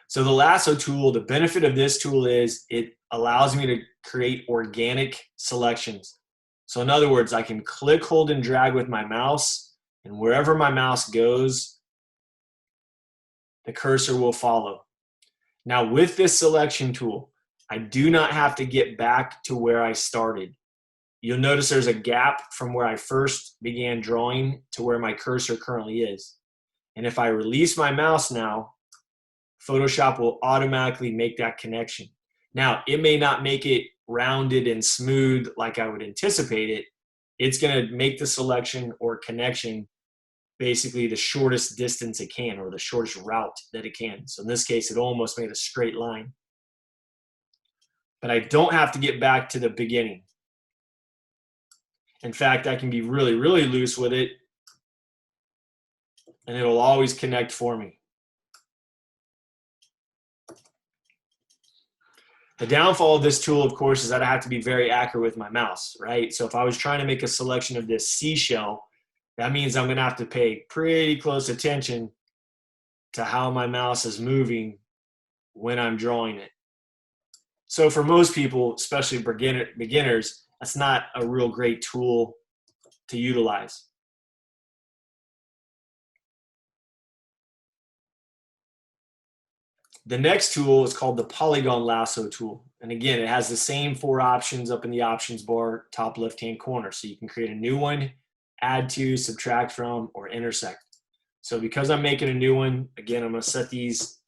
So the lasso tool, the benefit of this tool is it allows me to create organic selections. So in other words, I can click, hold, and drag with my mouse, and wherever my mouse goes, the cursor will follow. Now with this selection tool, I do not have to get back to where I started. You'll notice there's a gap from where I first began drawing to where my cursor currently is. And if I release my mouse now, Photoshop will automatically make that connection. Now, it may not make it rounded and smooth like I would anticipate it. It's going to make the selection or connection basically the shortest distance it can, or the shortest route that it can. So in this case, it almost made a straight line. But I don't have to get back to the beginning. In fact, I can be really, really loose with it, and it'll always connect for me. The downfall of this tool, of course, is that I have to be very accurate with my mouse, right? So if I was trying to make a selection of this seashell, that means I'm going to have to pay pretty close attention to how my mouse is moving when I'm drawing it. So for most people, especially beginners, that's not a real great tool to utilize. The next tool is called the polygon lasso tool. And again, it has the same 4 options up in the options bar, top left-hand corner. So you can create a new one, add to, subtract from, or intersect. So because I'm making a new one, again, I'm going to set these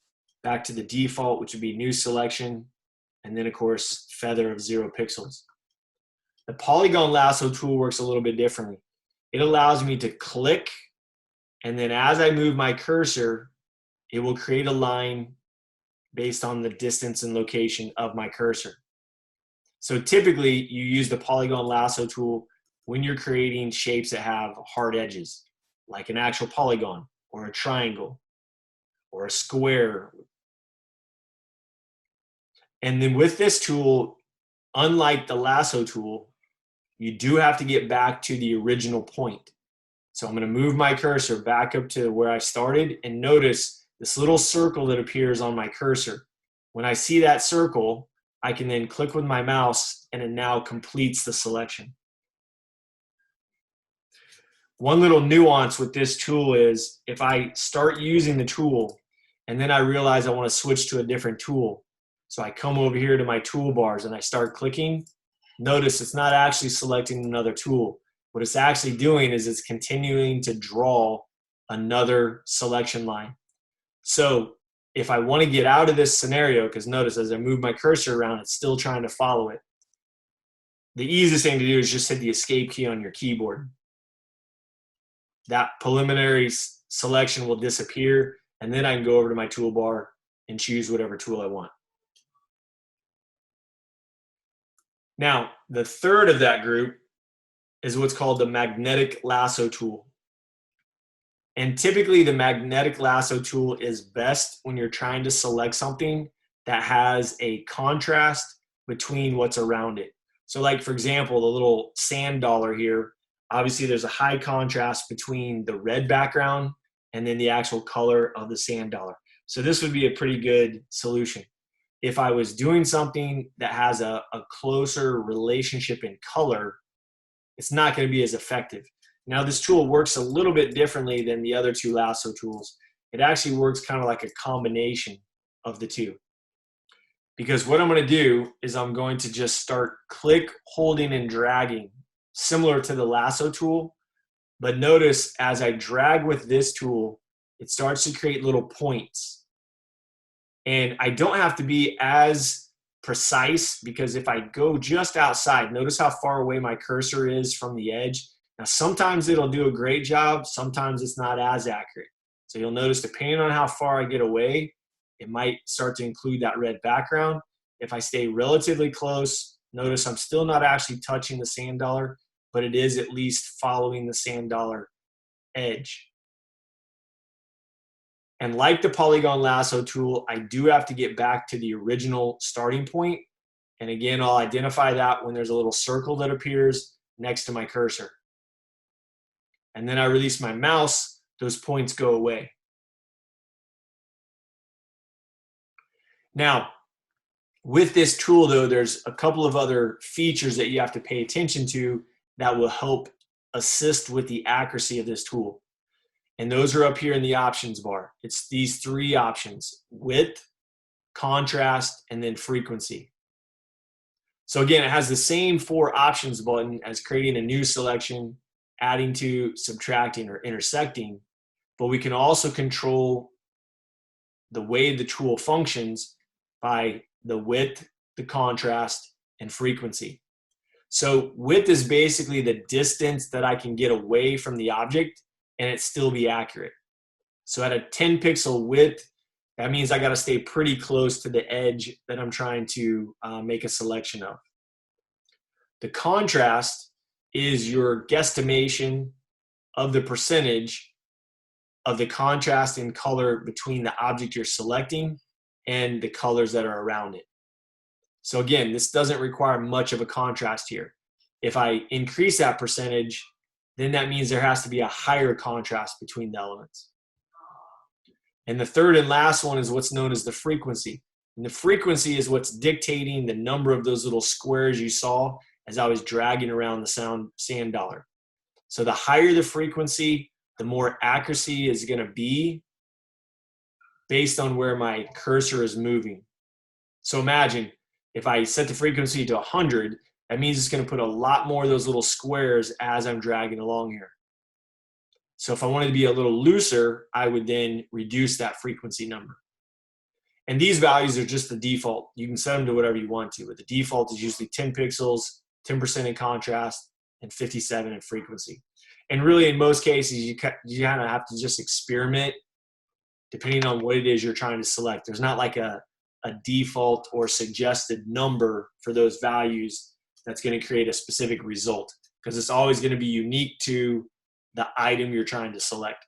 back to the default, which would be new selection, and then of course, feather of 0 pixels. The polygon lasso tool works a little bit differently. It allows me to click, and then as I move my cursor, it will create a line based on the distance and location of my cursor. So typically you use the polygon lasso tool when you're creating shapes that have hard edges, like an actual polygon or a triangle or a square. And then with this tool, unlike the lasso tool, you do have to get back to the original point. So I'm going to move my cursor back up to where I started, and notice this little circle that appears on my cursor. When I see that circle, I can then click with my mouse, and it now completes the selection. One little nuance with this tool is if I start using the tool and then I realize I want to switch to a different tool, so I come over here to my toolbars and I start clicking, notice it's not actually selecting another tool. What it's actually doing is it's continuing to draw another selection line. So if I want to get out of this scenario, because notice as I move my cursor around, it's still trying to follow it. The easiest thing to do is just hit the escape key on your keyboard. That preliminary selection will disappear, and then I can go over to my toolbar and choose whatever tool I want. Now, the third of that group is what's called the magnetic lasso tool. And typically the magnetic lasso tool is best when you're trying to select something that has a contrast between what's around it. So like, for example, the little sand dollar here, obviously there's a high contrast between the red background and then the actual color of the sand dollar. So this would be a pretty good solution. If I was doing something that has a closer relationship in color, it's not going to be as effective. Now this tool works a little bit differently than the other 2 lasso tools. It actually works kind of like a combination of the 2. Because what I'm going to do is I'm going to just start click, holding, and dragging, similar to the lasso tool. But notice as I drag with this tool, it starts to create little points. And I don't have to be as precise, because if I go just outside, notice how far away my cursor is from the edge. Now, sometimes it'll do a great job. Sometimes it's not as accurate. So you'll notice depending on how far I get away, it might start to include that red background. If I stay relatively close, notice I'm still not actually touching the sand dollar, but it is at least following the sand dollar edge. And like the polygon lasso tool, I do have to get back to the original starting point. And again, I'll identify that when there's a little circle that appears next to my cursor. And then I release my mouse, those points go away. Now, with this tool though, there's a couple of other features that you have to pay attention to that will help assist with the accuracy of this tool. And those are up here in the options bar. It's these three options: width, contrast, and then frequency. So again, it has the same four options button as creating a new selection, adding to, subtracting, or intersecting, but we can also control the way the tool functions by the width, the contrast, and frequency. So width is basically the distance that I can get away from the object and it still be accurate. So at a 10 pixel width, that means I got to stay pretty close to the edge that I'm trying to make a selection of. The contrast is your guesstimation of the percentage of the contrast in color between the object you're selecting and the colors that are around it. So again, this doesn't require much of a contrast here. If I increase that percentage, then that means there has to be a higher contrast between the elements. And the third and last one is what's known as the frequency. And the frequency is what's dictating the number of those little squares you saw as I was dragging around the sand dollar. So the higher the frequency, the more accuracy is going to be based on where my cursor is moving. So imagine if I set the frequency to 100, that means it's going to put a lot more of those little squares as I'm dragging along here. So if I wanted to be a little looser, I would then reduce that frequency number. And these values are just the default. You can set them to whatever you want to, but the default is usually 10 pixels, 10% in contrast, and 57 in frequency. And really, in most cases, you kind of have to just experiment depending on what it is you're trying to select. There's not like a default or suggested number for those values that's going to create a specific result, because it's always going to be unique to the item you're trying to select.